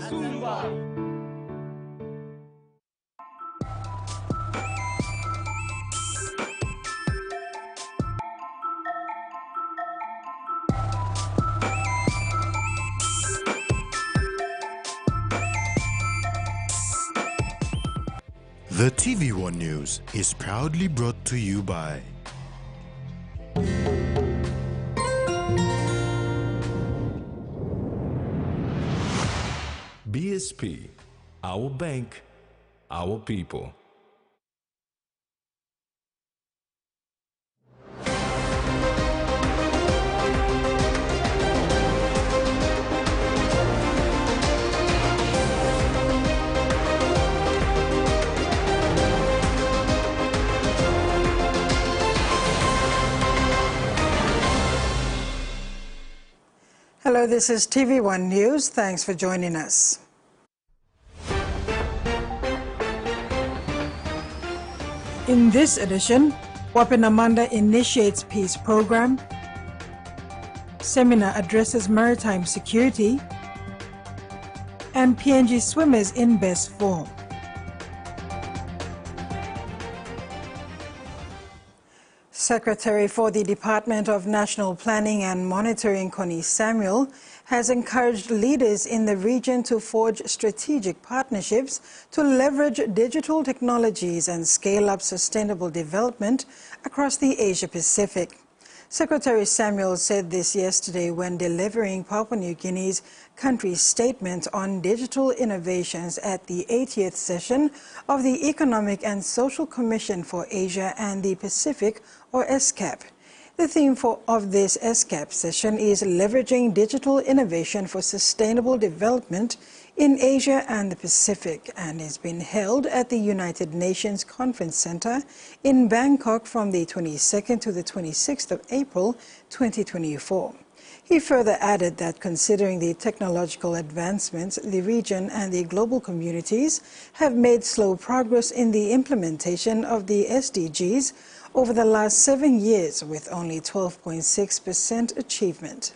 The TVWAN News is proudly brought to you by BSP, our bank, our people. Hello, this is TVWAN News. Thanks for joining us. In this edition, Wapenamanda initiates peace program, seminar addresses maritime security, and PNG swimmers in best form. Secretary for the Department of National Planning and Monitoring, Connie Samuel, has encouraged leaders in the region to forge strategic partnerships to leverage digital technologies and scale up sustainable development across the Asia-Pacific. Secretary Samuel said this yesterday when delivering Papua New Guinea's country statement on digital innovations at the 80th session of the Economic and Social Commission for Asia and the Pacific, or ESCAP. The theme of this ESCAP session is leveraging digital innovation for sustainable development in Asia and the Pacific, and is being held at the United Nations Conference Center in Bangkok from the 22nd to the 26th of April 2024. He further added that considering the technological advancements, the region and the global communities have made slow progress in the implementation of the SDGs over the last 7 years, with only 12.6% achievement.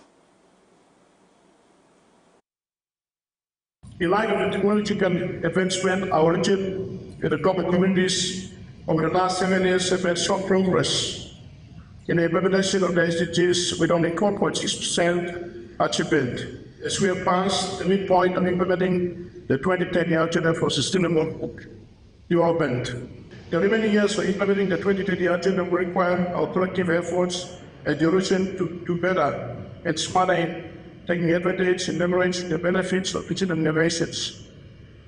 In light of the technological advancement, our region and the global communities over the last 7 years have made strong progress in the implementation of the SDGs with only 4.6% achievement, as we have passed the midpoint of implementing the 2030 Agenda for Sustainable Development. The remaining years for implementing the 2030 Agenda will require our collective efforts and duration to do better and smarter in taking advantage and leveraging the benefits of digital innovations.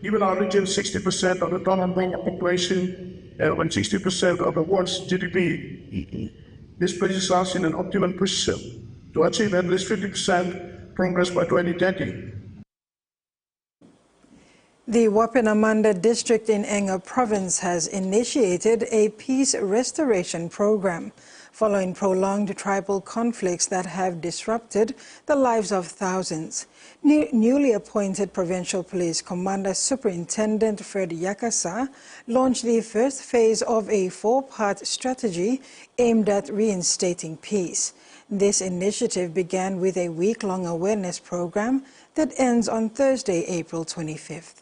Given our region 60% of the total population and over 60% of the world's GDP, this places us in an optimal position to achieve at least 50% progress by 2030. The Wapenamanda district in Enga province has initiated a peace restoration program following prolonged tribal conflicts that have disrupted the lives of thousands. Newly appointed Provincial Police Commander Superintendent Fred Yakasa launched the first phase of a 4-part strategy aimed at reinstating peace. This initiative began with a week-long awareness program that ends on Thursday, April 25th.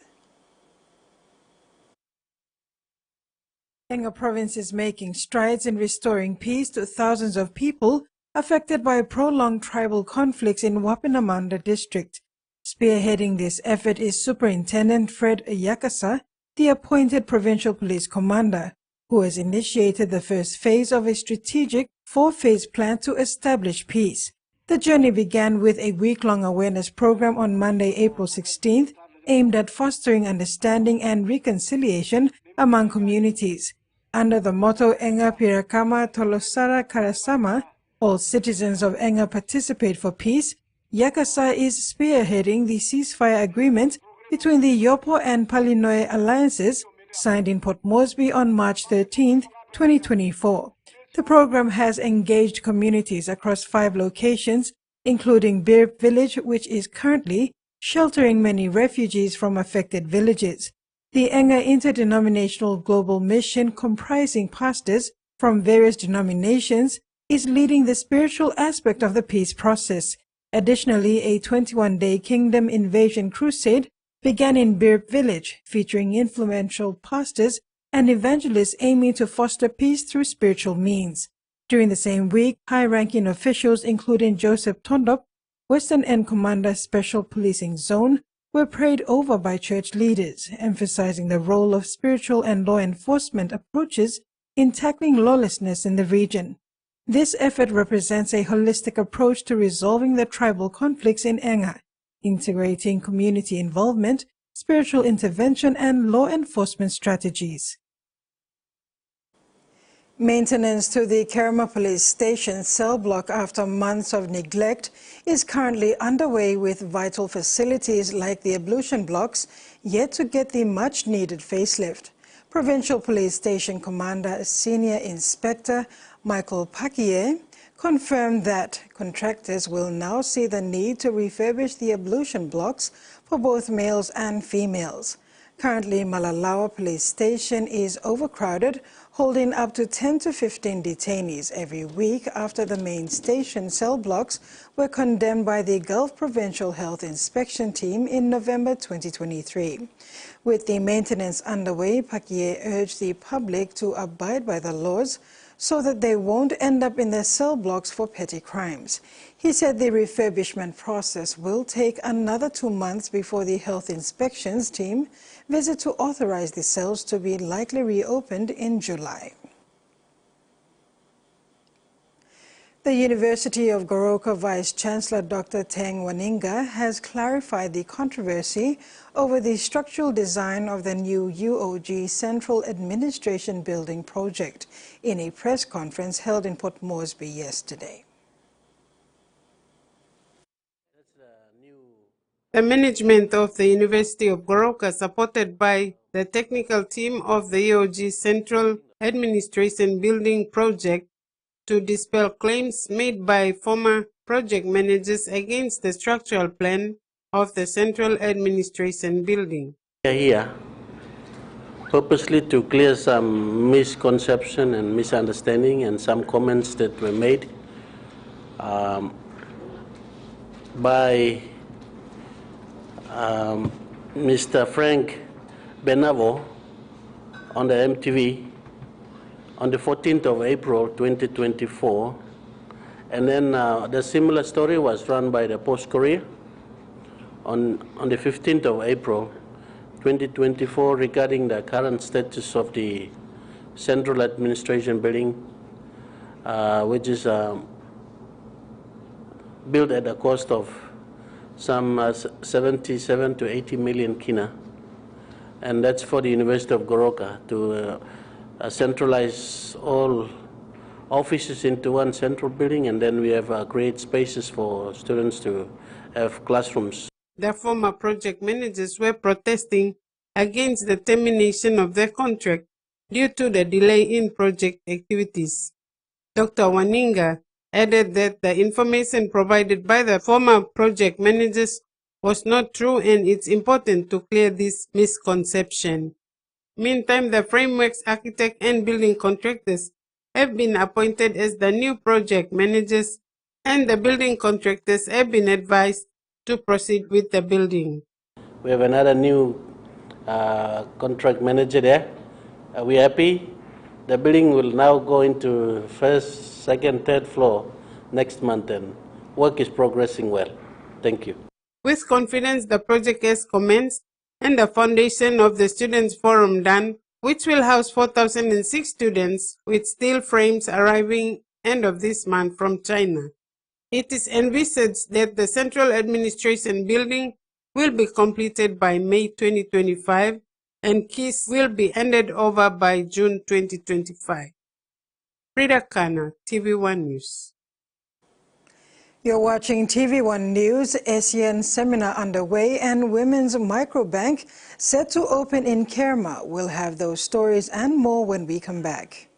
Enga province is making strides in restoring peace to thousands of people affected by prolonged tribal conflicts in Wapenamanda district. Spearheading this effort is Superintendent Fred Yakasa, the appointed Provincial Police Commander, who has initiated the first phase of a strategic 4-phase plan to establish peace. The journey began with a week-long awareness program on Monday, April 16th, aimed at fostering understanding and reconciliation among communities. Under the motto Enga Pirakama Tolosara Karasama, all citizens of Enga participate for peace, Yakasa is spearheading the ceasefire agreement between the Yopo and Palinoe alliances signed in Port Moresby on March 13, 2024. The program has engaged communities across 5 locations, including Bir Village, which is currently sheltering many refugees from affected villages. The Enga Interdenominational Global Mission, comprising pastors from various denominations, is leading the spiritual aspect of the peace process. Additionally, a 21-day Kingdom Invasion Crusade began in Birp Village, featuring influential pastors and evangelists aiming to foster peace through spiritual means. During the same week, high-ranking officials, including Joseph Tondop, Western End Commander Special Policing Zone, were prayed over by church leaders, emphasizing the role of spiritual and law enforcement approaches in tackling lawlessness in the region. This effort represents a holistic approach to resolving the tribal conflicts in Enga, integrating community involvement, spiritual intervention, and law enforcement strategies. Maintenance to the Kerma Police Station cell block after months of neglect is currently underway, with vital facilities like the ablution blocks yet to get the much-needed facelift. Provincial Police Station Commander Senior Inspector Michael Pakie confirmed that contractors will now see the need to refurbish the ablution blocks for both males and females. Currently, Malawa Police Station is overcrowded, holding up to 10 to 15 detainees every week after the main station cell blocks were condemned by the Gulf Provincial Health Inspection Team in November 2023. With the maintenance underway, Pakie urged the public to abide by the laws so that they won't end up in their cell blocks for petty crimes. He said the refurbishment process will take another 2 months before the health inspections team visit to authorize the cells to be likely reopened in July. The University of Goroka Vice-Chancellor Dr. Teng Waninga has clarified the controversy over the structural design of the new UOG Central Administration Building project in a press conference held in Port Moresby yesterday. The management of the University of Goroka, supported by the technical team of the UOG Central Administration Building project, to dispel claims made by former project managers against the structural plan of the Central Administration Building. We are here purposely to clear some misconception and misunderstanding and some comments that were made by Mr. Frank Benavo on the MTV on the 14th of April 2024, and then the similar story was run by the Post Courier on the 15th of April 2024 regarding the current status of the Central Administration Building, which is built at a cost of some 77 to 80 million kina, and that's for the University of Goroka to centralize all offices into one central building, and then we have great spaces for students to have classrooms. The former project managers were protesting against the termination of their contract due to the delay in project activities. Dr. Waninga added that the information provided by the former project managers was not true, and it's important to clear this misconception. Meantime, the frameworks architect and building contractors have been appointed as the new project managers, and the building contractors have been advised to proceed with the building. We have another new contract manager there. We're happy. The building will now go into first, second, third floor next month, and work is progressing well. Thank you. With confidence, the project has commenced, and the foundation of the Students' Forum done, which will house 4,006 students, with steel frames arriving end of this month from China. It is envisaged that the Central Administration Building will be completed by May 2025, and keys will be handed over by June 2025. Frida Kana, TV1 News. You're watching TV1 News. ASEAN seminar underway and Women's Microbank set to open in Kerma. We'll have those stories and more when we come back.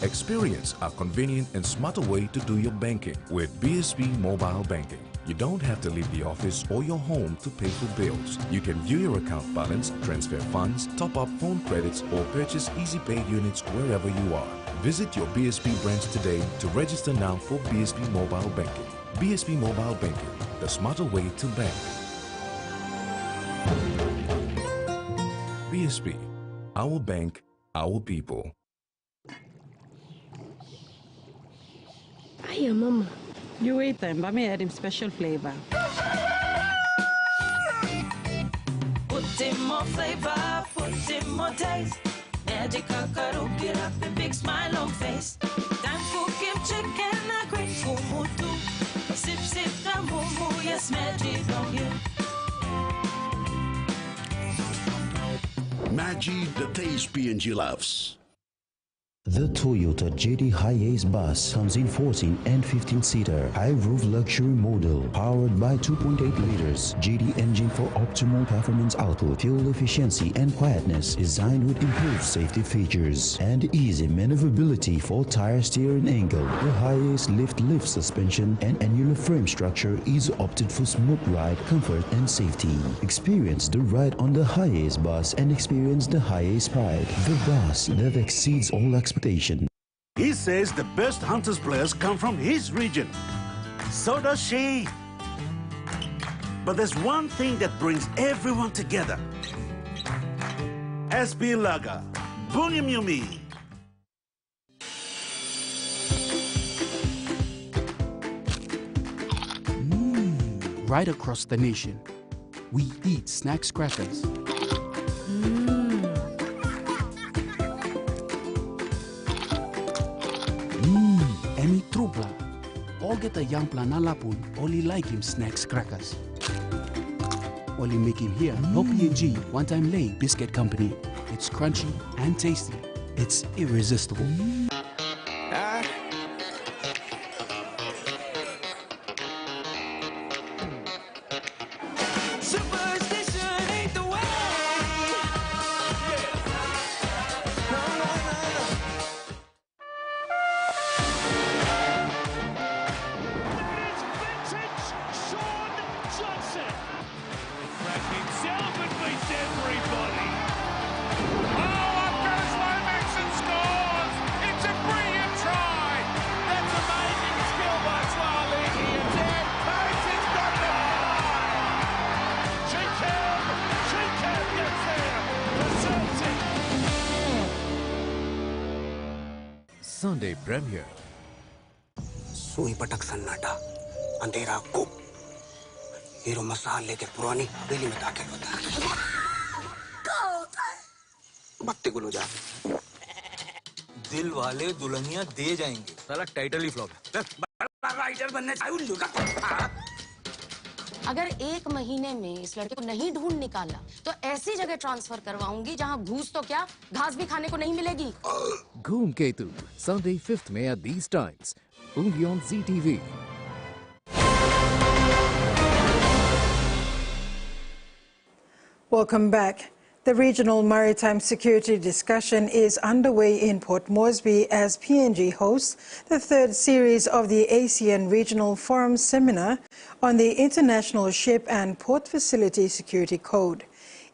Experience a convenient and smarter way to do your banking with BSB Mobile Banking. You don't have to leave the office or your home to pay for bills. You can view your account balance, transfer funds, top up phone credits, or purchase Easy Pay units wherever you are. Visit your BSP branch today to register now for BSP Mobile Banking. BSP Mobile Banking, the smarter way to bank. BSP, our bank, our people. Hiya, Mama. You wait then, but me add him special flavor. Put in more flavor, put in more taste. Magic kakaru, get up and big smile on face. Time for kimchi and a great kumutu. Sip, sip, tamumu, yes, magic on you. Magic, the taste PNG loves. The Toyota JD Hiace bus comes in 14 and 15-seater high-roof luxury model powered by 2.8 liters JD engine for optimal performance output, fuel efficiency and quietness, designed with improved safety features and easy maneuverability for tire steering angle. The Hiace lift suspension and annular frame structure is opted for smooth ride, comfort and safety. Experience the ride on the Hiace bus and experience the Hiace pride, the bus that exceeds all expectations. He says the best Hunters players come from his region. So does she. But there's one thing that brings everyone together. SB Laga, Bunyamyumi. Right across the nation, we eat snacks crackers. Emi trupla. All get a young plan alapun, only like him snacks crackers. Only make him here, no PNG, one time lay biscuit company. It's crunchy and tasty. It's irresistible. Sunday premiere. सुई पटक सन्नाटा अंधेरा गुप hero मसाल लेके पुरानी दिल्ली में दाखिल होता है बत्ती गुल हो जा दिल वाले दुल्हनियां दे जाएंगे साला टाइटल ही फ्लॉप है राइटर बनने चाहिए उल्लू का अगर 1 महीने में इस लड़के को नहीं ढूंढ निकाला तो ऐसी जगह ट्रांसफर करवाऊंगी जहां घूस तो क्या घास भी खाने को नहीं मिलेगी। Ketu, Sunday 5th May at these times, only on ZTV. Welcome back. The regional maritime security discussion is underway in Port Moresby as PNG hosts the 3rd series of the ASEAN Regional Forum Seminar on the International Ship and Port Facility Security Code.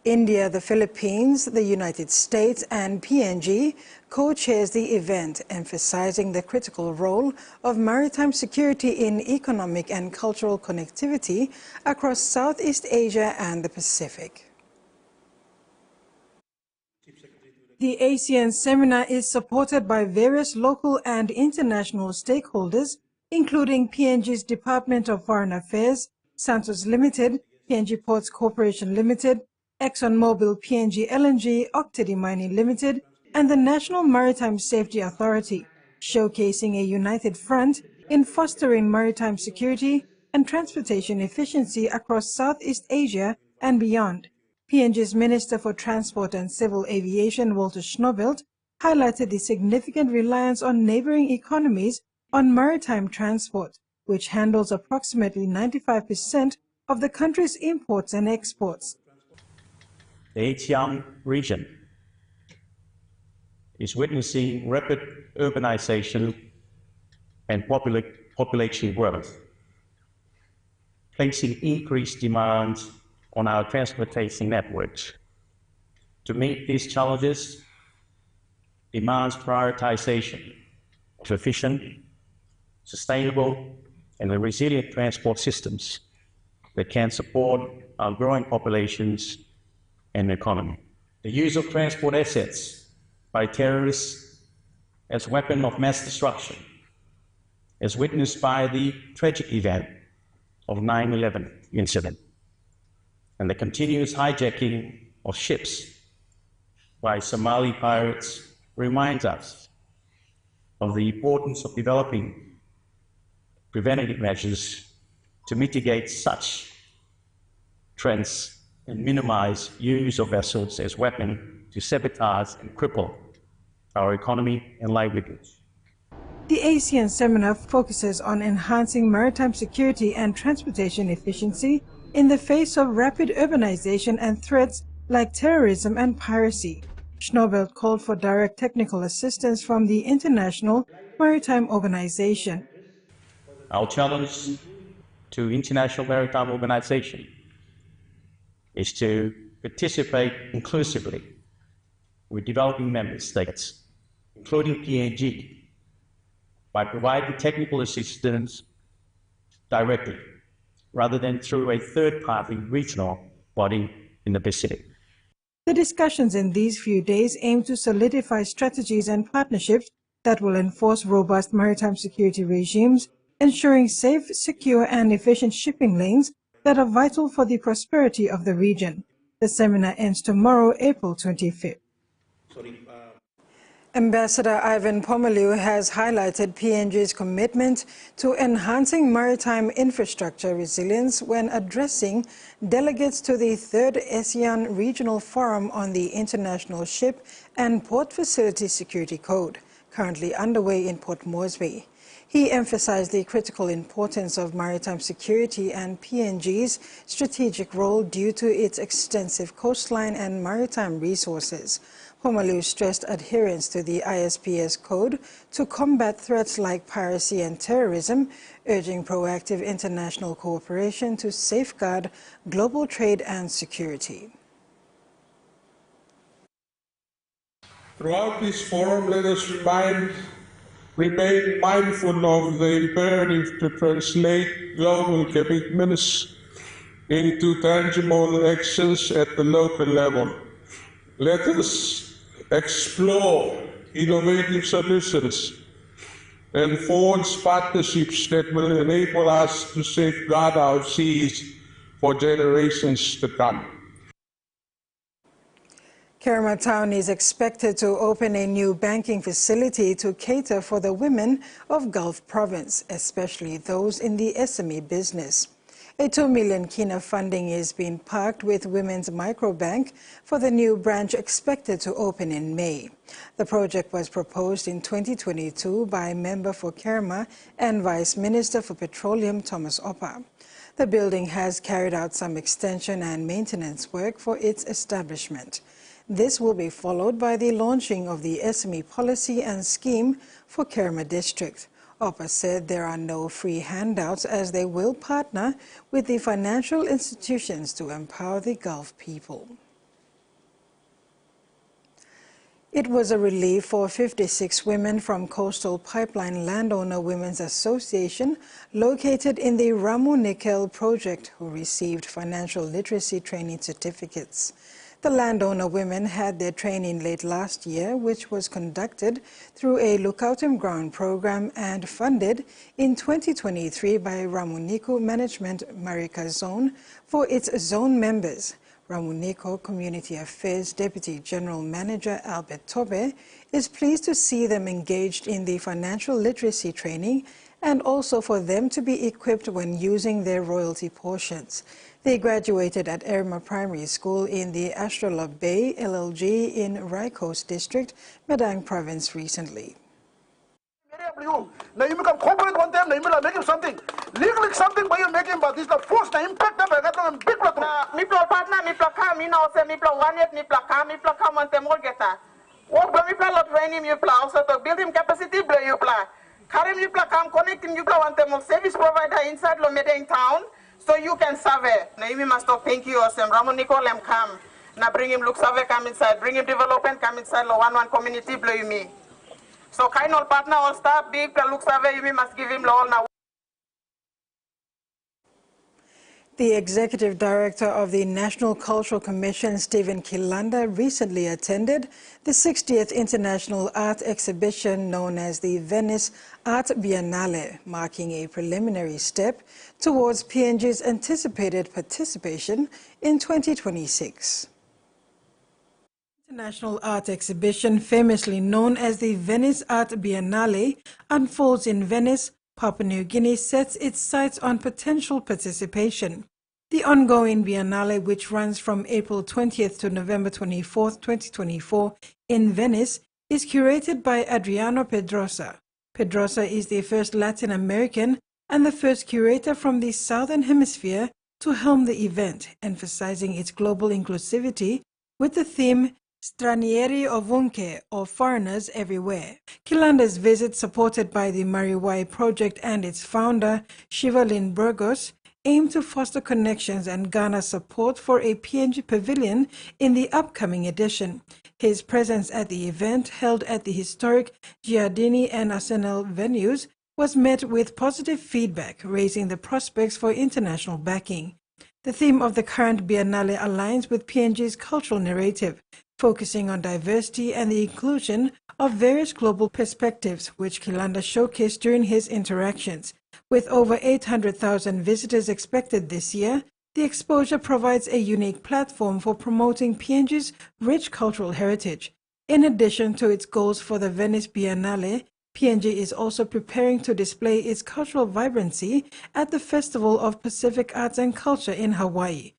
India, the Philippines, the United States and PNG co-chairs the event, emphasizing the critical role of maritime security in economic and cultural connectivity across Southeast Asia and the Pacific. The ASEAN seminar is supported by various local and international stakeholders, including PNG's Department of Foreign Affairs, Santos Limited, PNG Ports Corporation Limited, ExxonMobil PNG LNG Octady Mining Limited, and the National Maritime Safety Authority, showcasing a united front in fostering maritime security and transportation efficiency across Southeast Asia and beyond. PNG's Minister for Transport and Civil Aviation, Walter Schnobelt, highlighted the significant reliance on neighboring economies on maritime transport, which handles approximately 95% of the country's imports and exports. The ASEAN region is witnessing rapid urbanization and population growth. placing increased demands on our transportation networks. To meet these challenges demands prioritization of efficient, sustainable, and resilient transport systems that can support our growing populations and economy. The use of transport assets by terrorists as a weapon of mass destruction, as witnessed by the tragic event of 9/11 incident, and the continuous hijacking of ships by Somali pirates reminds us of the importance of developing preventative measures to mitigate such trends and minimize use of vessels as weapons to sabotage and cripple our economy and livelihoods. The ASEAN seminar focuses on enhancing maritime security and transportation efficiency in the face of rapid urbanization and threats like terrorism and piracy. Schnobelt called for direct technical assistance from the International Maritime Organization. Our challenge to International Maritime Organization is to participate inclusively with developing member states, including PNG, by providing technical assistance directly, rather than through a third-party regional body in the Pacific. The discussions in these few days aim to solidify strategies and partnerships that will enforce robust maritime security regimes, ensuring safe, secure, and efficient shipping lanes that are vital for the prosperity of the region. The seminar ends tomorrow, April 25th. Ambassador Ivan Pomalu has highlighted PNG's commitment to enhancing maritime infrastructure resilience when addressing delegates to the 3rd ASEAN Regional Forum on the International Ship and Port Facility Security Code, currently underway in Port Moresby. He emphasized the critical importance of maritime security and PNG's strategic role due to its extensive coastline and maritime resources. Pomalu stressed adherence to the ISPS code to combat threats like piracy and terrorism, urging proactive international cooperation to safeguard global trade and security. Throughout this forum, let us remain mindful of the imperative to translate global commitments into tangible actions at the local level. Let us explore innovative solutions and forge partnerships that will enable us to safeguard our seas for generations to come. Kerma Town is expected to open a new banking facility to cater for the women of Gulf Province, especially those in the SME business. A 2 million kina funding is being parked with Women's Microbank for the new branch expected to open in May. The project was proposed in 2022 by Member for Kerma and Vice Minister for Petroleum Thomas Oppa. The building has carried out some extension and maintenance work for its establishment. This will be followed by the launching of the SME policy and scheme for Kerma District. Oppa said there are no free handouts as they will partner with the financial institutions to empower the Gulf people. It was a relief for 56 women from Coastal Pipeline Landowner Women's Association located in the Ramu Nickel project who received financial literacy training certificates. The landowner women had their training late last year, which was conducted through a Lookout and Ground program and funded in 2023 by Ramunico Management Marika Zone for its zone members. Ramunico Community Affairs Deputy General Manager Albert Tobe is pleased to see them engaged in the financial literacy training and also for them to be equipped when using their royalty portions. They graduated at Erma Primary School in the Astrolabe Bay LLG in Raikos District, Medang Province recently. Now you can cooperate one time, now you make him something. Legally something by you make him, but this is the force, the impact of a big lot. Me plot partner, me plot car, me now say me plot 1 year, me plot car, me plot car, one time more get her. What do me plot lot training you plot, also to build him capacity, blow you plot. Carry me plot, come connect him, you plot one time of service provider inside Lomedang town. So you can survey. Now you must stop pinky or some Ramon Nicolem come. Now bring him look survey come inside. Bring him development come inside. Lo one community blow you me. So kind of partner all start big look survey you must give him all now. The Executive Director of the National Cultural Commission, Stephen Kilanda, recently attended the 60th International Art Exhibition known as the Venice Art Biennale, marking a preliminary step towards PNG's anticipated participation in 2026. International Art Exhibition, famously known as the Venice Art Biennale, unfolds in Venice, Papua New Guinea, sets its sights on potential participation. The ongoing Biennale, which runs from April 20th to November 24th, 2024 in Venice, is curated by Adriano Pedrosa. Pedrosa is the first Latin American and the first curator from the Southern Hemisphere to helm the event, emphasizing its global inclusivity with the theme Stranieri ovunque, or foreigners everywhere. Kilanda's visit, supported by the Mariwai Project and its founder, Shivalin Burgos, aim to foster connections and garner support for a PNG pavilion in the upcoming edition. His presence at the event, held at the historic Giardini and Arsenal venues, was met with positive feedback, raising the prospects for international backing. The theme of the current Biennale aligns with PNG's cultural narrative, focusing on diversity and the inclusion of various global perspectives, which Kilanda showcased during his interactions. With over 800,000 visitors expected this year, the exposure provides a unique platform for promoting PNG's rich cultural heritage. In addition to its goals for the Venice Biennale, PNG is also preparing to display its cultural vibrancy at the Festival of Pacific Arts and Culture in Hawaii,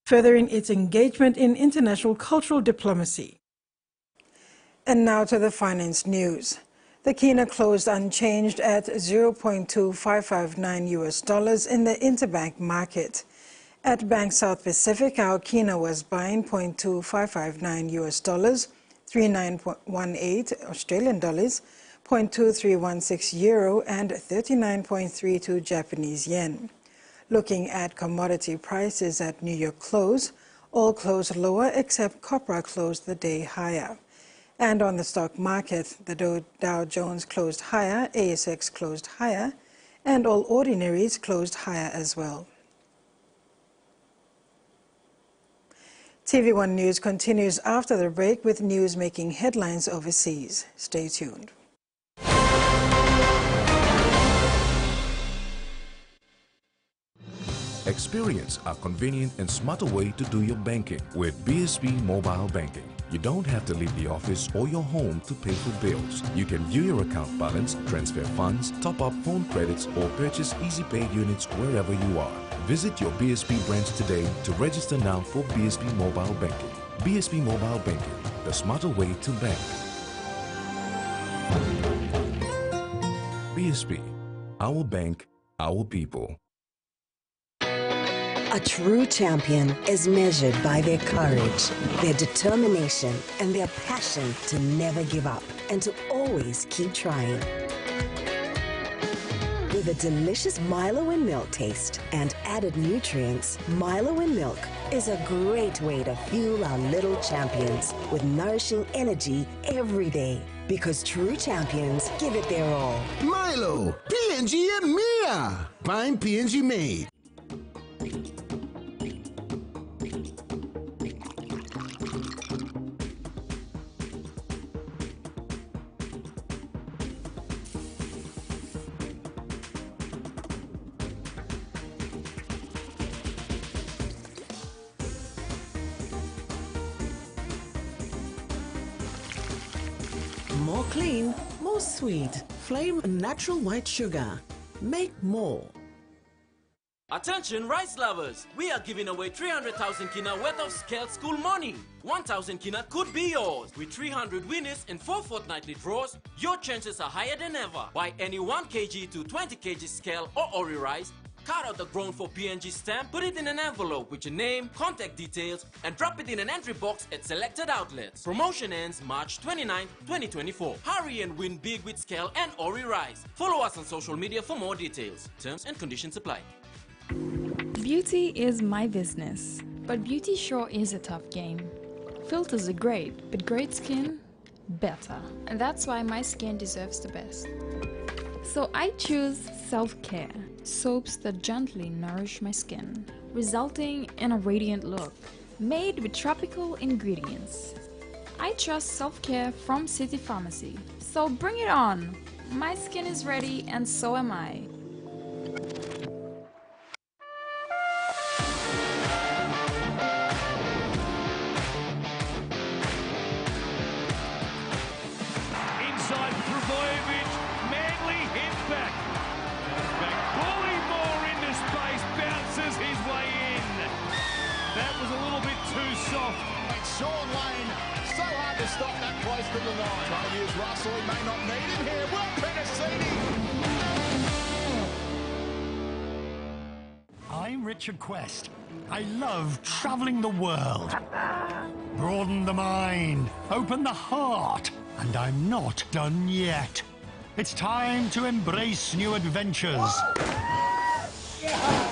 furthering its engagement in international cultural diplomacy. And now to the finance news. The kina closed unchanged at $0.2559 in the interbank market. At Bank South Pacific, our kina was buying $0.2559, 39.18 Australian dollars, 0.2316 euro, and 39.32 Japanese yen. Looking at commodity prices at New York close, all closed lower except copper closed the day higher. And on the stock market, the Dow Jones closed higher, ASX closed higher, and all ordinaries closed higher as well. TV1 News continues after the break with news making headlines overseas. Stay tuned. Experience a convenient and smarter way to do your banking with BSB Mobile Banking. You don't have to leave the office or your home to pay for bills. You can view your account balance, transfer funds, top up phone credits, or purchase easy pay units wherever you are. Visit your BSB branch today to register now for BSB Mobile Banking. BSB Mobile Banking, the smarter way to bank. BSB, our bank, our people. A true champion is measured by their courage, their determination, and their passion to never give up and to always keep trying. With a delicious Milo in milk taste and added nutrients, Milo in milk is a great way to fuel our little champions with nourishing energy every day. Because true champions give it their all. Milo, PNG and Mia. Find PNG made. More clean, more sweet. Flame natural white sugar. Make more. Attention rice lovers! We are giving away 300,000 kina worth of scale school money. 1,000 kina could be yours. With 300 winners and 4 fortnightly draws, your chances are higher than ever. Buy any 1 kg to 20 kg scale or ori rice, cut out the grown for PNG stamp, put it in an envelope with your name, contact details, and drop it in an entry box at selected outlets. Promotion ends March 29, 2024. Hurry and win big with scale and ori rice. Follow us on social media for more details. Terms and conditions apply. Beauty is my business, but beauty sure is a tough game. Filters are great, but great skin, better. And that's why my skin deserves the best. So I choose self-care, soaps that gently nourish my skin, resulting in a radiant look, made with tropical ingredients. I trust self-care from City Pharmacy, so bring it on! My skin is ready and so am I. Inside Trbojevic, Manly hit back. Bully more into space, bounces his way in. That was a little bit too soft. Sean Lane, so hard to stop that close to the line. Trying to use Russell, he may not need him here. Well, I'm Richard Quest. I love traveling the world. Broaden the mind, open the heart, and I'm not done yet. It's time to embrace new adventures.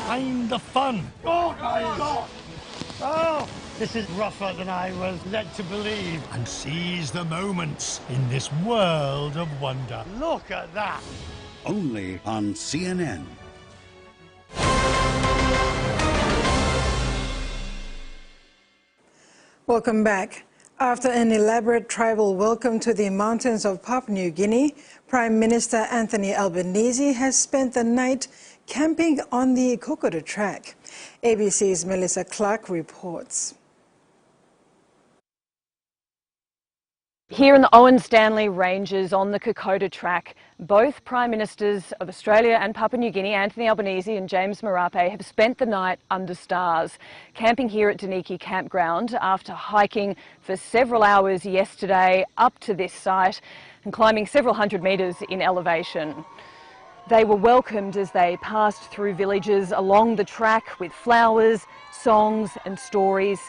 Find the fun. Oh, my God! Oh! This is rougher than I was led to believe. And seize the moments in this world of wonder. Look at that. Only on CNN. Welcome back. After an elaborate tribal welcome to the mountains of Papua New Guinea, Prime Minister Anthony Albanese has spent the night camping on the Kokoda track. ABC's Melissa Clark reports. Here in the Owen Stanley Ranges on the Kokoda track, both Prime Ministers of Australia and Papua New Guinea, Anthony Albanese and James Marape, have spent the night under stars, camping here at Daniki Campground after hiking for several hours yesterday up to this site and climbing several hundred metres in elevation. They were welcomed as they passed through villages along the track with flowers, songs and stories.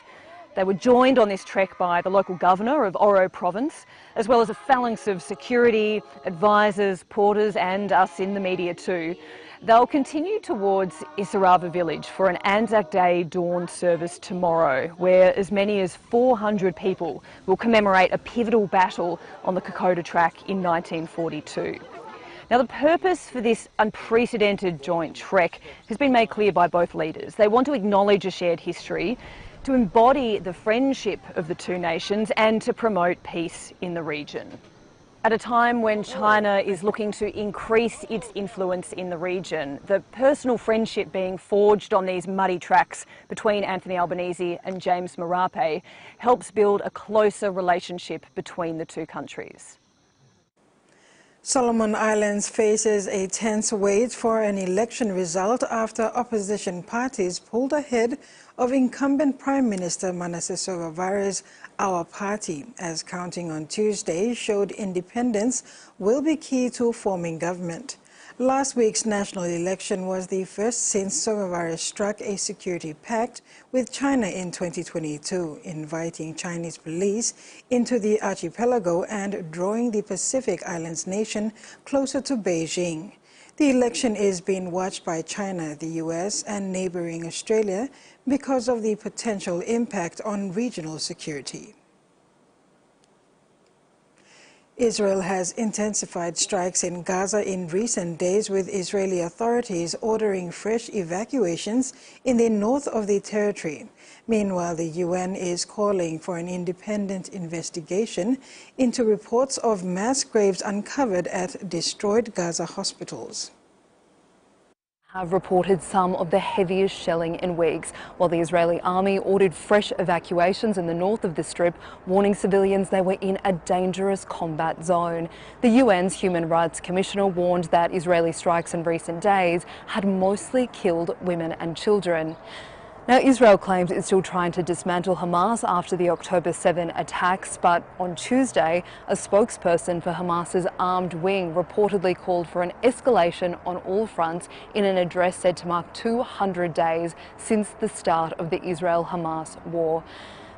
They were joined on this trek by the local governor of Oro Province, as well as a phalanx of security, advisors, porters and us in the media too. They'll continue towards Isarava village for an Anzac Day dawn service tomorrow, where as many as 400 people will commemorate a pivotal battle on the Kokoda track in 1942. Now, the purpose for this unprecedented joint trek has been made clear by both leaders. They want to acknowledge a shared history, to embody the friendship of the two nations and to promote peace in the region. At a time when China is looking to increase its influence in the region, the personal friendship being forged on these muddy tracks between Anthony Albanese and James Marape helps build a closer relationship between the two countries. Solomon Islands faces a tense wait for an election result after opposition parties pulled ahead of incumbent Prime Minister Manasseh Sogavare's Our Party, as counting on Tuesday showed independence will be key to forming government. Last week's national election was the first since Sogavare struck a security pact with China in 2022, inviting Chinese police into the archipelago and drawing the Pacific Islands nation closer to Beijing. The election is being watched by China, the US, and neighboring Australia because of the potential impact on regional security. Israel has intensified strikes in Gaza in recent days, with Israeli authorities ordering fresh evacuations in the north of the territory. Meanwhile, the UN is calling for an independent investigation into reports of mass graves uncovered at destroyed Gaza hospitals. Have reported some of the heaviest shelling in weeks, while the Israeli army ordered fresh evacuations in the north of the Strip, warning civilians they were in a dangerous combat zone. The UN's Human Rights Commissioner warned that Israeli strikes in recent days had mostly killed women and children. Now, Israel claims it's still trying to dismantle Hamas after the October 7 attacks, but on Tuesday, a spokesperson for Hamas's armed wing reportedly called for an escalation on all fronts in an address said to mark 200 days since the start of the Israel-Hamas war.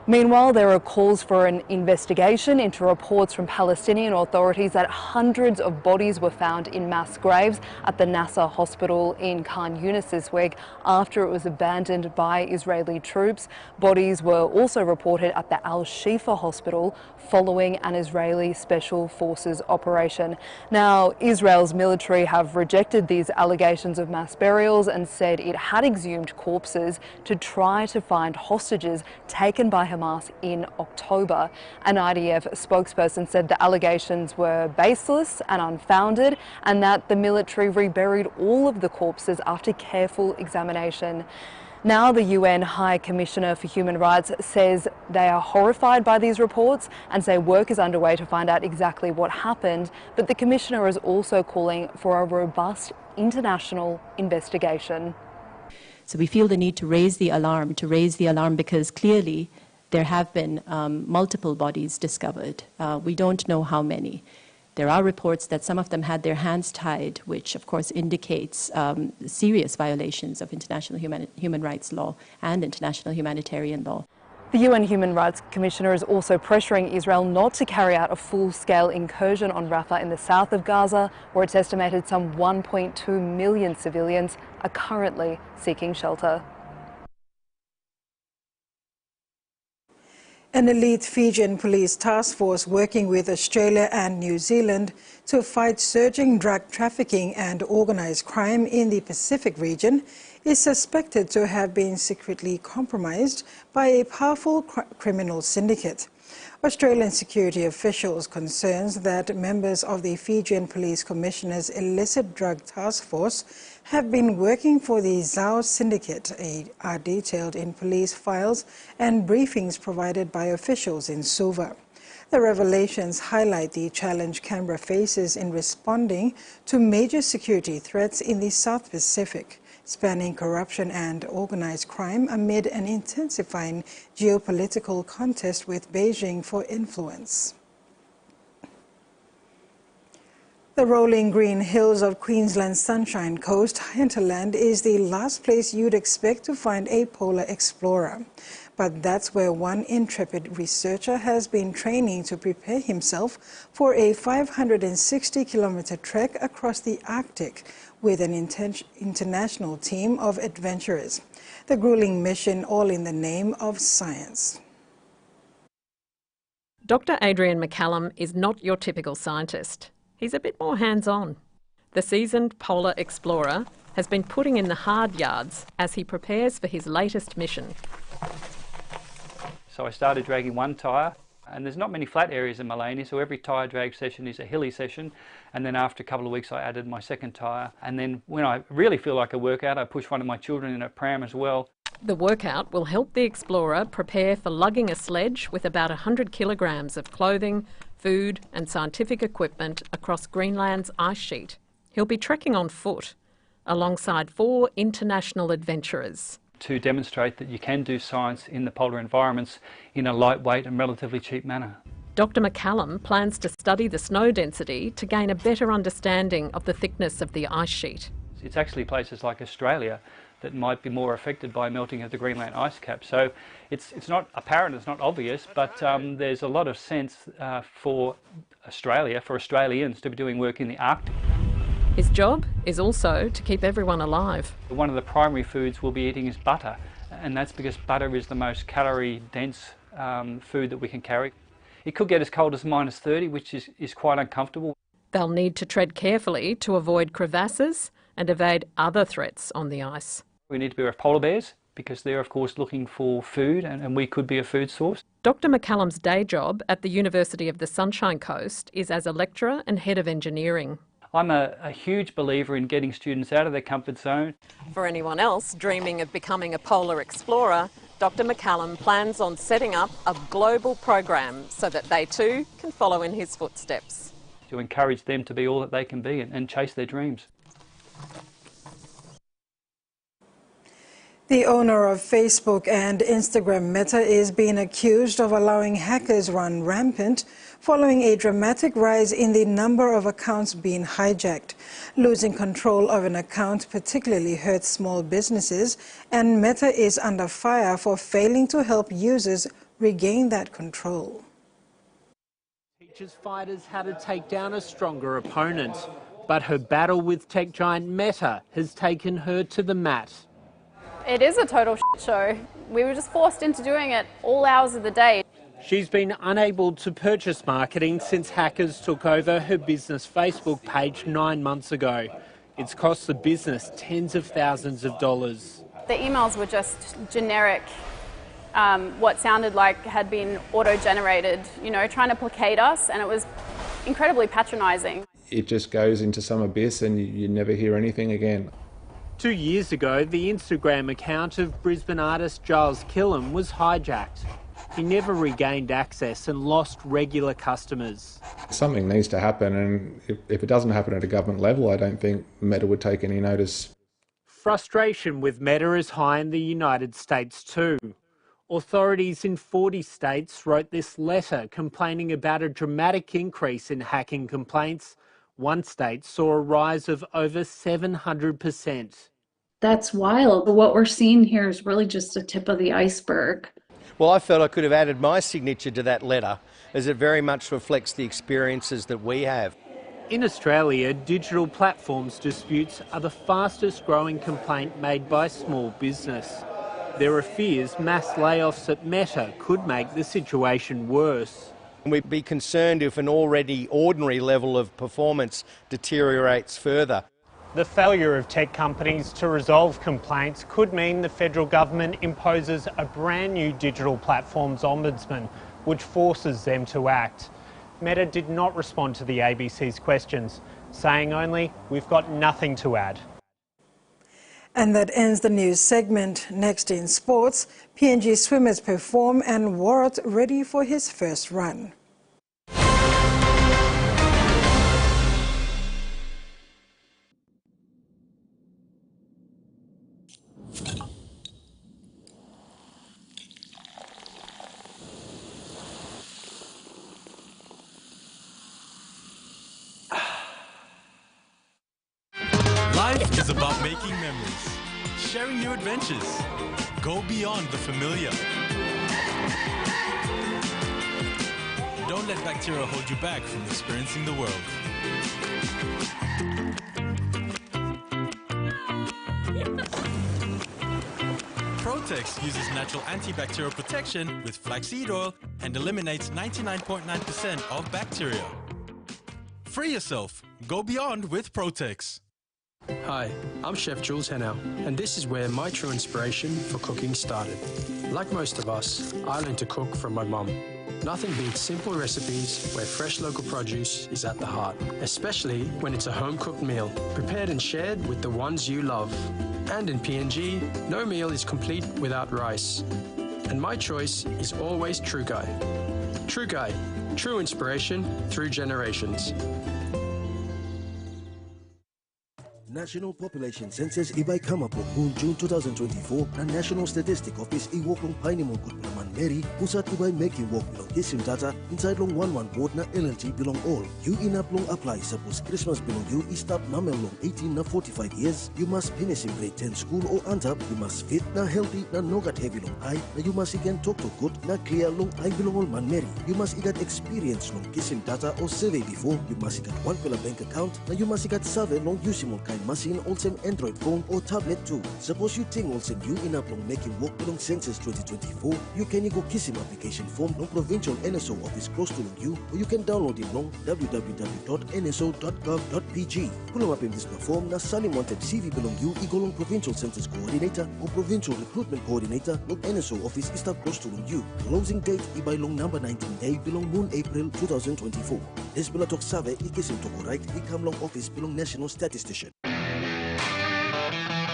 Meanwhile, there are calls for an investigation into reports from Palestinian authorities that hundreds of bodies were found in mass graves at the Nasser hospital in Khan Yunis this week after it was abandoned by Israeli troops. Bodies were also reported at the Al-Shifa hospital following an Israeli Special Forces operation. Now, Israel's military have rejected these allegations of mass burials and said it had exhumed corpses to try to find hostages taken by Hamas in October. An IDF spokesperson said the allegations were baseless and unfounded and that the military reburied all of the corpses after careful examination. Now the UN High Commissioner for Human Rights says they are horrified by these reports and say work is underway to find out exactly what happened, but the Commissioner is also calling for a robust international investigation. So we feel the need to raise the alarm because clearly there have been multiple bodies discovered. We don't know how many. There are reports that some of them had their hands tied, which of course indicates serious violations of international human rights law and international humanitarian law. The UN Human Rights Commissioner is also pressuring Israel not to carry out a full-scale incursion on Rafah in the south of Gaza, where it's estimated some 1.2 million civilians are currently seeking shelter. An elite Fijian police task force working with Australia and New Zealand to fight surging drug trafficking and organised crime in the Pacific region is suspected to have been secretly compromised by a powerful criminal syndicate. Australian security officials concerns that members of the Fijian Police Commissioner's illicit drug task force have been working for the Zhao syndicate are detailed in police files and briefings provided by officials in Suva. The revelations highlight the challenge Canberra faces in responding to major security threats in the South Pacific, spanning corruption and organised crime amid an intensifying geopolitical contest with Beijing for influence. The rolling green hills of Queensland's Sunshine Coast hinterland is the last place you'd expect to find a polar explorer. But that's where one intrepid researcher has been training to prepare himself for a 560-kilometer trek across the Arctic with an international team of adventurers. The grueling mission all in the name of science. Dr. Adrian McCallum is not your typical scientist. He's a bit more hands-on. The seasoned polar explorer has been putting in the hard yards as he prepares for his latest mission. So I started dragging one tyre, and there's not many flat areas in Malani, so every tyre drag session is a hilly session, and then after a couple of weeks I added my second tyre, and then when I really feel like a workout I push one of my children in a pram as well. The workout will help the explorer prepare for lugging a sledge with about 100 kilograms of clothing, food and scientific equipment across Greenland's ice sheet. He'll be trekking on foot alongside 4 international adventurers. To demonstrate that you can do science in the polar environments in a lightweight and relatively cheap manner. Dr. McCallum plans to study the snow density to gain a better understanding of the thickness of the ice sheet. It's actually places like Australia that might be more affected by melting of the Greenland ice cap. So it's not apparent, it's not obvious, but there's a lot of sense for Australia, for Australians to be doing work in the Arctic. His job is also to keep everyone alive. One of the primary foods we'll be eating is butter, and that's because butter is the most calorie-dense food that we can carry. It could get as cold as -30, which is quite uncomfortable. They'll need to tread carefully to avoid crevasses and evade other threats on the ice. We need to be aware of polar bears because they're of course looking for food and we could be a food source. Dr. McCallum's day job at the University of the Sunshine Coast is as a lecturer and head of engineering. I'm a huge believer in getting students out of their comfort zone. For anyone else dreaming of becoming a polar explorer, Dr. McCallum plans on setting up a global program so that they too can follow in his footsteps. To encourage them to be all that they can be and chase their dreams. The owner of Facebook and Instagram Meta is being accused of allowing hackers run rampant following a dramatic rise in the number of accounts being hijacked. Losing control of an account particularly hurts small businesses, and Meta is under fire for failing to help users regain that control. Teaches fighters how to take down a stronger opponent, but her battle with tech giant Meta has taken her to the mat. It is a total shit show. We were just forced into doing it all hours of the day. She's been unable to purchase marketing since hackers took over her business Facebook page 9 months ago. It's cost the business tens of thousands of dollars. The emails were just generic, what sounded like had been auto-generated, you know, trying to placate us, and it was incredibly patronising. It just goes into some abyss and you never hear anything again. 2 years ago, the Instagram account of Brisbane artist Giles Killam was hijacked. He never regained access and lost regular customers. Something needs to happen, and if it doesn't happen at a government level, I don't think Meta would take any notice. Frustration with Meta is high in the United States too. Authorities in 40 states wrote this letter complaining about a dramatic increase in hacking complaints. One state saw a rise of over 700%. That's wild. What we're seeing here is really just the tip of the iceberg. Well, I felt I could have added my signature to that letter, as it very much reflects the experiences that we have. In Australia, digital platforms disputes are the fastest growing complaint made by small business. There are fears mass layoffs at Meta could make the situation worse. We'd be concerned if an already ordinary level of performance deteriorates further. The failure of tech companies to resolve complaints could mean the federal government imposes a brand new digital platforms ombudsman, which forces them to act. Meta did not respond to the ABC's questions, saying only, "We've got nothing to add." And that ends the news segment. Next in sports, PNG swimmers perform and Warrot ready for his first run. Life is about making memories, sharing new adventures. Go beyond the familiar. Don't let bacteria hold you back from experiencing the world. Protex uses natural antibacterial protection with flaxseed oil and eliminates 99.9% of bacteria. Free yourself. Go beyond with Protex. Hi, I'm Chef Jules Hennau, and this is where my true inspiration for cooking started. Like most of us, I learned to cook from my mum. Nothing beats simple recipes where fresh local produce is at the heart, especially when it's a home-cooked meal, prepared and shared with the ones you love. And in PNG, no meal is complete without rice. And my choice is always True Guy. True Guy, true inspiration through generations. National Population Census ibay kama po kung June 2024 na National Statistic Office iwoklong painimungkot naman Mary pusat ibay making work bilong kisim data inside long 11 board na LLG bilong all. You inap long apply sa post Christmas bilong you istop namen long 18 na 45 years. You must finish in grade 10 school o antap. You must fit na healthy na nogat heavy long high na you must again talk to good na clear long ay bilong all man Mary. You must igat experience long kisim data o survey before. You must igat one pela bank account na you must igat survey long usimol kind machine also Android phone or tablet too. Suppose you think also you in up long making work belong census 2024, you can go kiss him application form long provincial NSO office close to you, or you can download it long www.nso.gov.pg. Pull up in this form na Sunny wanted CV belong you igolong provincial census coordinator or provincial recruitment coordinator long NSO office is close to you. Closing date ibay long number 19 day belong Moon April 2024. This bilatok save ikisim to go right ikam long office belong national statistician.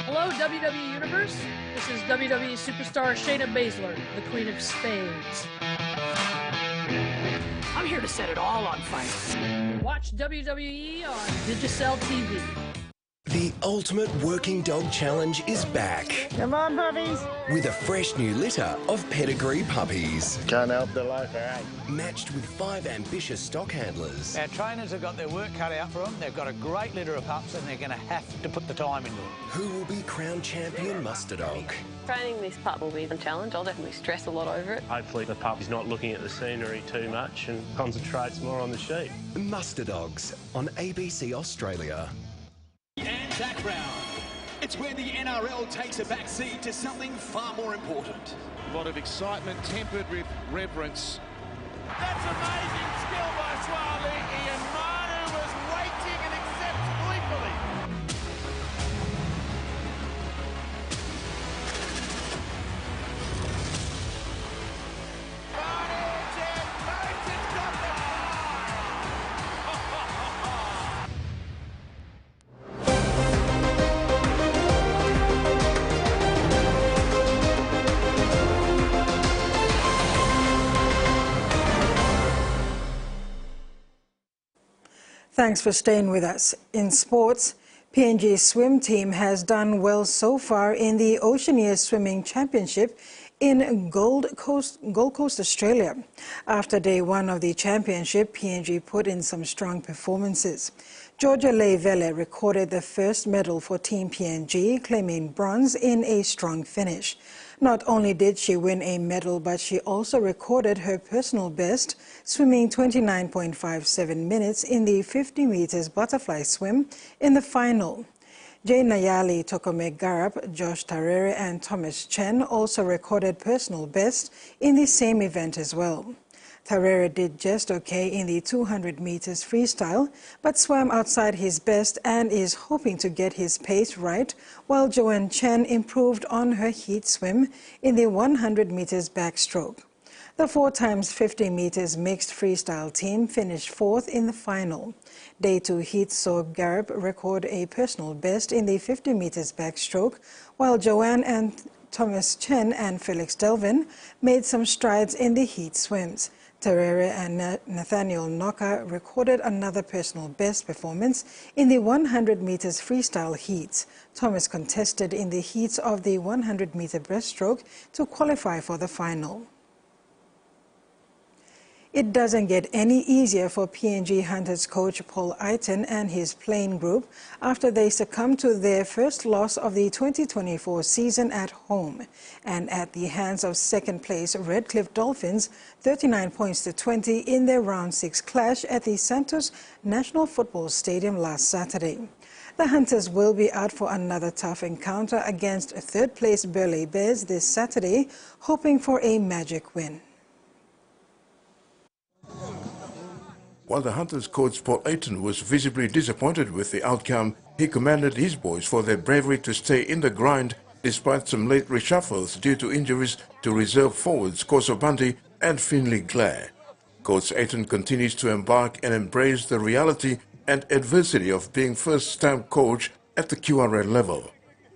Hello, WWE Universe. This is WWE Superstar Shayna Baszler, the Queen of Spades. I'm here to set it all on fire. Watch WWE on Digicel TV. The Ultimate Working Dog Challenge is back. Come on, puppies. With a fresh new litter of pedigree puppies. Can't help the life, eh? Matched with 5 ambitious stock handlers. Our trainers have got their work cut out for them. They've got a great litter of pups and they're going to have to put the time into it. Who will be crowned champion muster dog? Training this pup will be a challenge. I'll definitely stress a lot over it. Hopefully the pup is not looking at the scenery too much and concentrates more on the sheep. Muster Dogs on ABC Australia. Anzac round. It's where the NRL takes a back seat to something far more important. A lot of excitement tempered with reverence. That's amazing skill by Swali. Ian Manu was waiting and accepts gleefully. Thanks for staying with us. In sports, PNG Swim Team has done well so far in the Oceania Swimming Championship in Gold Coast, Australia. After day one of the championship, PNG put in some strong performances. Georgia Leivele recorded the first medal for Team PNG, claiming bronze in a strong finish. Not only did she win a medal, but she also recorded her personal best, swimming 29.57 minutes in the 50 meters butterfly swim in the final. Jay Nayali, Tokome Garab, Josh Tarere and Thomas Chen also recorded personal best in the same event as well. Tarere did just okay in the 200 meters freestyle, but swam outside his best and is hoping to get his pace right, while Joanne Chen improved on her heat swim in the 100 meters backstroke. The 4x50 meters mixed freestyle team finished fourth in the final. Day 2 heat saw Garab record a personal best in the 50 meters backstroke, while Joanne and Thomas Chen and Felix Delvin made some strides in the heat swims. Tarere and Nathaniel Noka recorded another personal best performance in the 100 meters freestyle heats. Thomas contested in the heats of the 100 meter breaststroke to qualify for the final. It doesn't get any easier for PNG Hunters coach Paul Eitan and his playing group after they succumbed to their first loss of the 2024 season at home and at the hands of second-place Redcliffe Dolphins, 39 points to 20 in their round 6 clash at the Santos National Football Stadium last Saturday. The Hunters will be out for another tough encounter against third-place Burleigh Bears this Saturday, hoping for a magic win. While the Hunters coach Paul Eitan was visibly disappointed with the outcome, he commended his boys for their bravery to stay in the grind despite some late reshuffles due to injuries to reserve forwards Koso Bandi and Finley Glare. Coach Eitan continues to embark and embrace the reality and adversity of being first-time coach at the QRL level.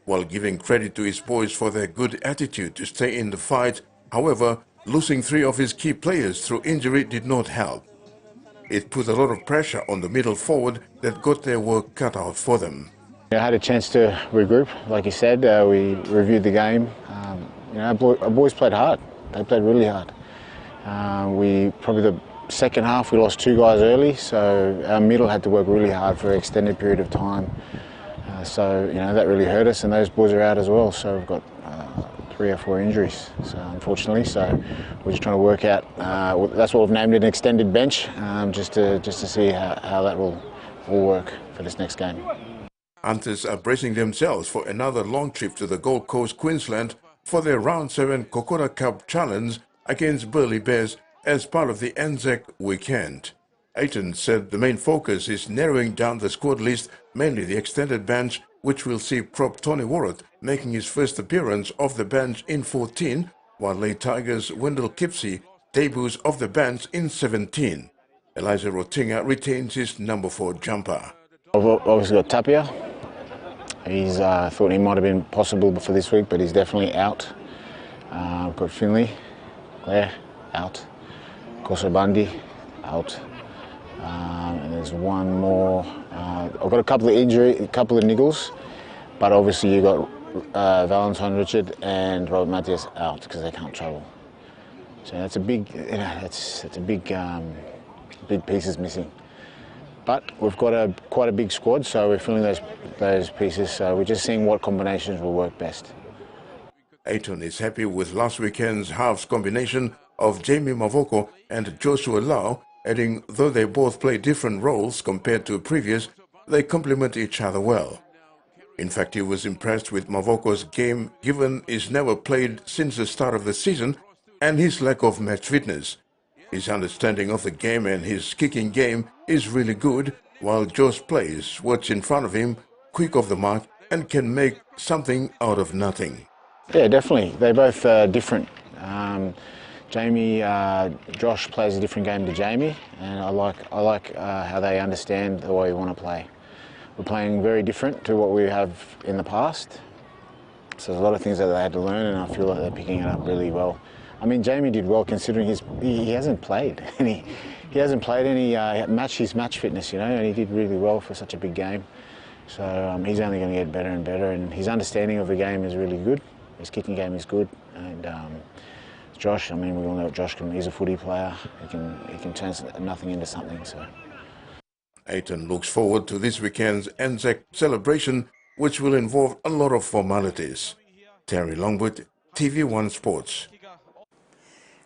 While giving credit to his boys for their good attitude to stay in the fight, however, losing 3 of his key players through injury did not help. It put a lot of pressure on the middle forward that got their work cut out for them. I had a chance to regroup, like you said. We reviewed the game. Our boys played hard. They played really hard. Probably the second half we lost 2 guys early, so our middle had to work really hard for an extended period of time. That really hurt us, and those boys are out as well. So we've got 3 or 4 injuries, unfortunately. So we're just trying to work out. That's what we've named an extended bench, just to see how that will all work for this next game. Hunters are bracing themselves for another long trip to the Gold Coast, Queensland, for their Round 7 Kokora Cup challenge against Burleigh Bears as part of the Anzac weekend. Eitan said the main focus is narrowing down the squad list, mainly the extended bench, which will see prop Tony Warrett making his first appearance off the bench in 14, while late Tigers Wendell Kipsey debuts off the bench in 17. Elijah Rotinga retains his number 4 jumper. I've obviously got Tapia. He's thought he might have been possible for this week, but he's definitely out. I've got Finley, Claire, out. Koso Bandi, out. And there's one more. I've got a couple of niggles, but obviously you got Valentine Richard and Robert Matthias out because they can't travel. So that's a big, that's a big pieces missing. But we've got quite a big squad, so we're filling those pieces. So we're just seeing what combinations will work best. Ayton is happy with last weekend's halves combination of Jamie Mavoko and Joshua Lau, adding though they both play different roles compared to previous, they complement each other well. In fact, he was impressed with Mavoko's game given he's never played since the start of the season and his lack of match fitness. His understanding of the game and his kicking game is really good, while Josh plays what's in front of him, quick off the mark, and can make something out of nothing. Yeah, definitely. They're both different. Josh plays a different game to Jamie, and I like how they understand the way we want to play. We're playing very different to what we have in the past, so there's a lot of things that they had to learn, and I feel like they're picking it up really well. I mean, Jamie did well considering he hasn't played any. He hasn't played any his match fitness, you know, and he did really well for such a big game. So he's only going to get better and better, and his understanding of the game is really good. His kicking game is good, and Josh, I mean, we all know what Josh can. He's a footy player. He can turn nothing into something. So. Ayton looks forward to this weekend's Anzac celebration, which will involve a lot of formalities. Terry Longwood, TV1 Sports.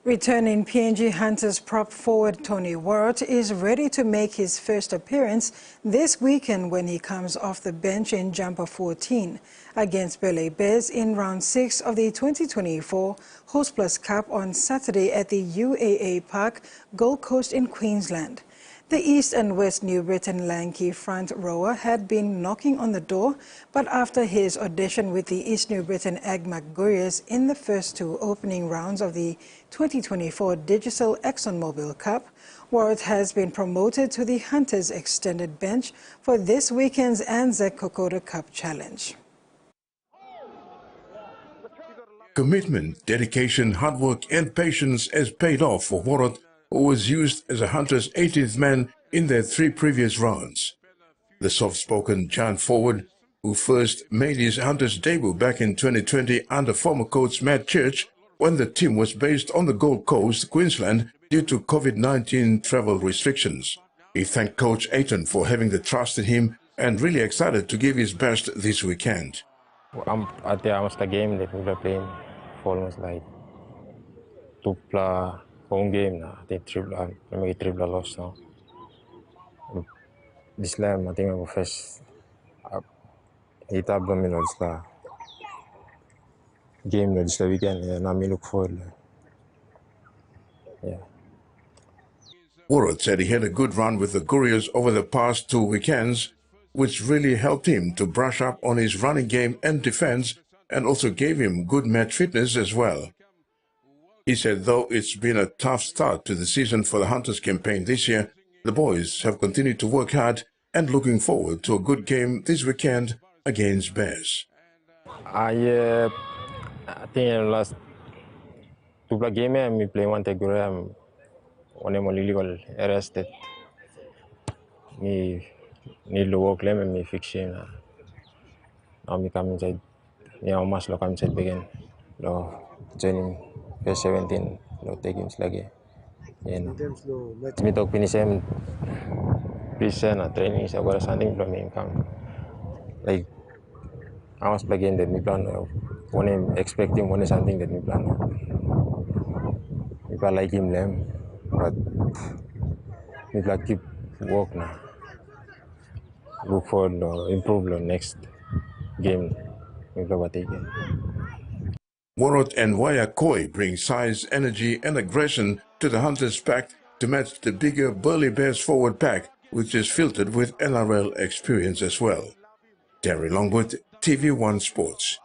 Returning PNG Hunters prop forward Tony Ward is ready to make his first appearance this weekend when he comes off the bench in jumper 14 against Belay Bears in round 6 of the 2024 Host Plus Cup on Saturday at the UAA Park, Gold Coast in Queensland. The East and West New Britain lanky front rower had been knocking on the door, but after his audition with the East New Britain AgMac Gurias in the first 2 opening rounds of the 2024 Digital ExxonMobil Cup, Ward has been promoted to the Hunters extended bench for this weekend's Anzac Kokoda Cup Challenge. Commitment, dedication, hard work and patience has paid off for Warrot, who was used as a Hunters' 18th man in their 3 previous rounds. The soft-spoken giant forward, who first made his Hunters debut back in 2020 under former coach Matt Church when the team was based on the Gold Coast, Queensland, due to COVID-19 travel restrictions. He thanked Coach Ayton for having the trust in him and really excited to give his best this weekend. At the almost a game that we were playing for almost like 2 home game na. I think may triple loss now. This time I think I first itab kami nods la game nods la weekend na me look forward. Yeah. Warrot said he had a good run with the Gurias over the past 2 weekends, which really helped him to brush up on his running game and defense, and also gave him good match fitness as well. He said though it's been a tough start to the season for the Hunters campaign this year, the boys have continued to work hard and looking forward to a good game this weekend against Bears. I think in the last 2 games I play one take when I'm illegal arrested. Me need to work them and me fix it. Now me come inside. Yeah, much look inside begin. No, joining first 17. No take games lagi. And me talk finish him. Prison or training sa wala something from me come. Like I was playing that me plan. When I'm expecting one something that me plan. If I like him them, but me like keep work now. Look forward to improve the next game. Warrot and Wayakoi bring size, energy and aggression to the Hunters pack to match the bigger Burley Bears forward pack, which is filtered with NRL experience as well. Terry Longwood, TV1 Sports.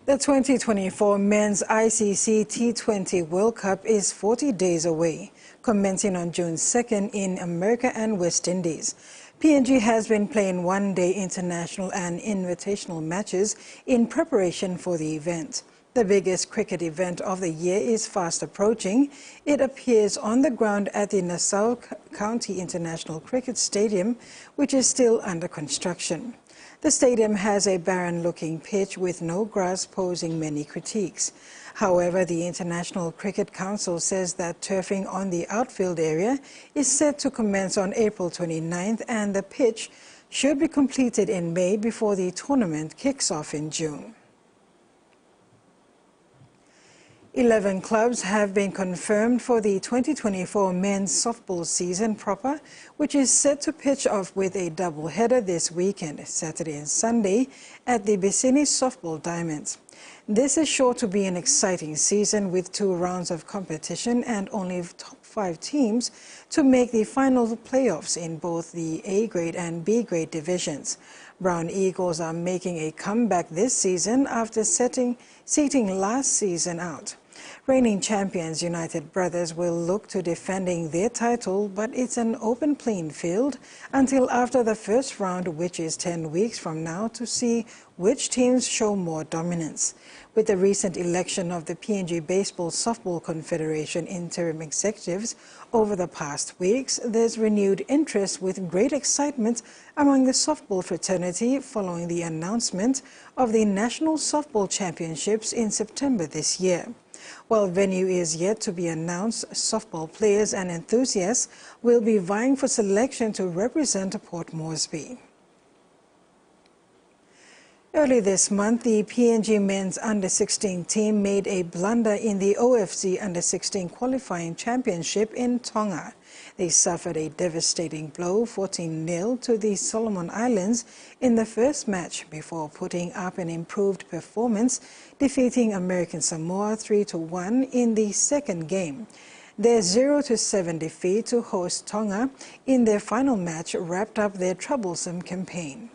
The 2024 Men's ICC T20 World Cup is 40 days away, commencing on June 2nd in America and West Indies. PNG has been playing one-day international and invitational matches in preparation for the event. The biggest cricket event of the year is fast approaching. It appears on the ground at the Nassau County International Cricket Stadium, which is still under construction. The stadium has a barren-looking pitch with no grass, posing many critiques. However, the International Cricket Council says that turfing on the outfield area is set to commence on April 29th, and the pitch should be completed in May before the tournament kicks off in June. 11 clubs have been confirmed for the 2024 men's softball season proper, which is set to pitch off with a double-header this weekend, Saturday and Sunday, at the Venice Softball Diamonds. This is sure to be an exciting season with 2 rounds of competition and only top 5 teams to make the final playoffs in both the A grade and B grade divisions. Brown Eagles are making a comeback this season after seating last season out. Reigning champions United Brothers will look to defending their title, but it's an open playing field until after the first round, which is 10 weeks from now, to see which teams show more dominance. With the recent election of the PNG Baseball Softball Confederation interim executives over the past weeks, there's renewed interest with great excitement among the softball fraternity following the announcement of the National Softball Championships in September this year. While venue is yet to be announced, softball players and enthusiasts will be vying for selection to represent Port Moresby. Early this month, the PNG men's under-16 team made a blunder in the OFC under-16 qualifying championship in Tonga. They suffered a devastating blow, 14-0, to the Solomon Islands in the first match before putting up an improved performance, defeating American Samoa 3-1 in the second game. Their 0-7 defeat to host Tonga in their final match wrapped up their troublesome campaign.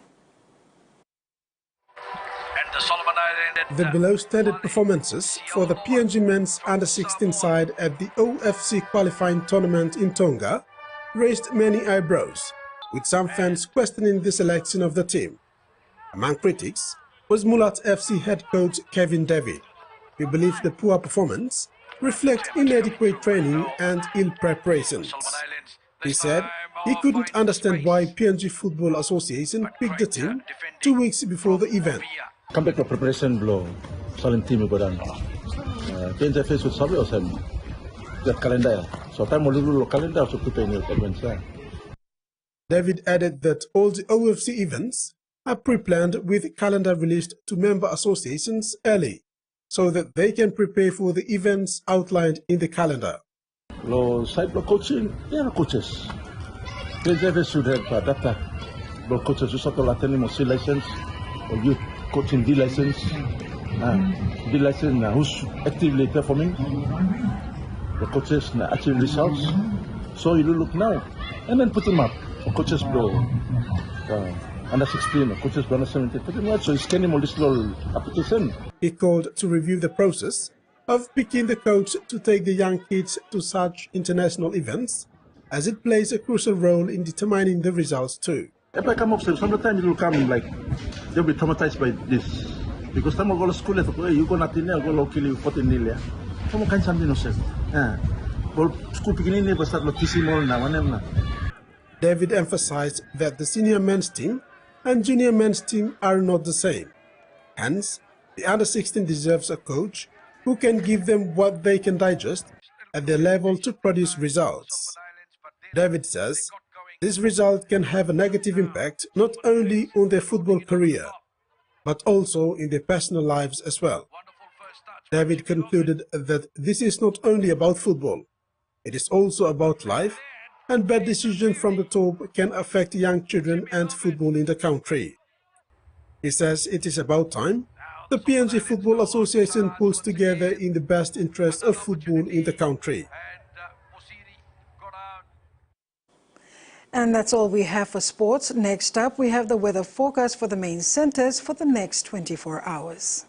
The below-standard performances for the PNG men's under-16 side at the OFC qualifying tournament in Tonga raised many eyebrows, with some fans questioning the selection of the team. Among critics was Mulat FC head coach Kevin David, who believes the poor performance reflects inadequate training and ill preparations. He said he couldn't understand why PNG Football Association picked the team 2 weeks before the event. Comeback preparation belum saling tim badan. PNG face with sabi osam. Lihat kalender. So time mau dulu kalender so kita ini advance. David added that all the OFC events are pre-planned with calendar released to member associations early, so that they can prepare for the events outlined in the calendar. Lo side block coaching, yeah, coaches. PNG should have data. Block coaches who satu latihan emosi license or youth coaching D license. D license who's actively performing. The coaches achieve results. So you look now and then put them up. Coaches blow under 16, coaches blow under 17. Put them up. So he's scanning all this little application. He called to review the process of picking the coach to take the young kids to such international events, as it plays a crucial role in determining the results too. If I come upstairs, sometimes it will come like they'll be traumatized by this. Because time I go to school, you go nothing, I go locally 14 yeah. Come on, something else. Well, school beginning never start teaching more now. David emphasized that the senior men's team and junior men's team are not the same. Hence, the under-16 deserves a coach who can give them what they can digest at their level to produce results. David says this result can have a negative impact not only on their football career, but also in their personal lives as well. David concluded that this is not only about football, it is also about life, and bad decisions from the top can affect young children and football in the country. He says it is about time the PNG Football Association pulls together in the best interest of football in the country. And that's all we have for sports. Next up, we have the weather forecast for the main centers for the next 24 hours.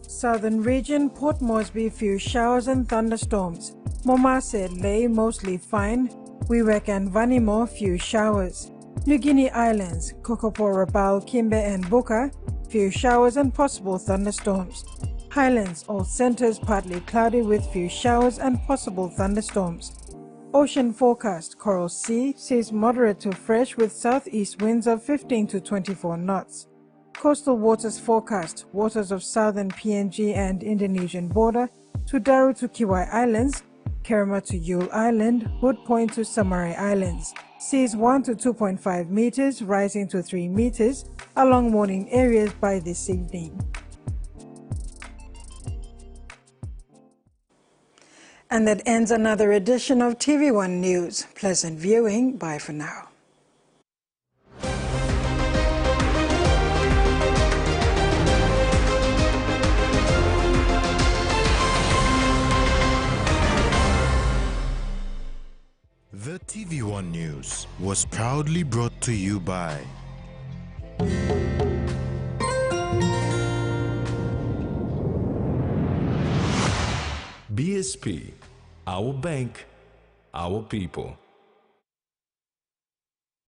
Southern region, Port Moresby, few showers and thunderstorms. Momase, Ley, mostly fine. Wewak and Vanimo, few showers. New Guinea Islands, Kokopo, Rabaul, Kimbe and Buka, few showers and possible thunderstorms. Highlands, all centers partly cloudy with few showers and possible thunderstorms. Ocean forecast, Coral Sea, seas moderate to fresh with southeast winds of 15 to 24 knots. Coastal waters forecast, waters of southern PNG and Indonesian border, to Daru to Kiwai Islands, Kerema to Yule Island, Hood Point to Samarai Islands. Seas 1 to 2.5 meters, rising to 3 meters along warning areas by this evening. And that ends another edition of TV1 News. Pleasant viewing. Bye for now. The TV1 News was proudly brought to you by BSP, our bank, our people.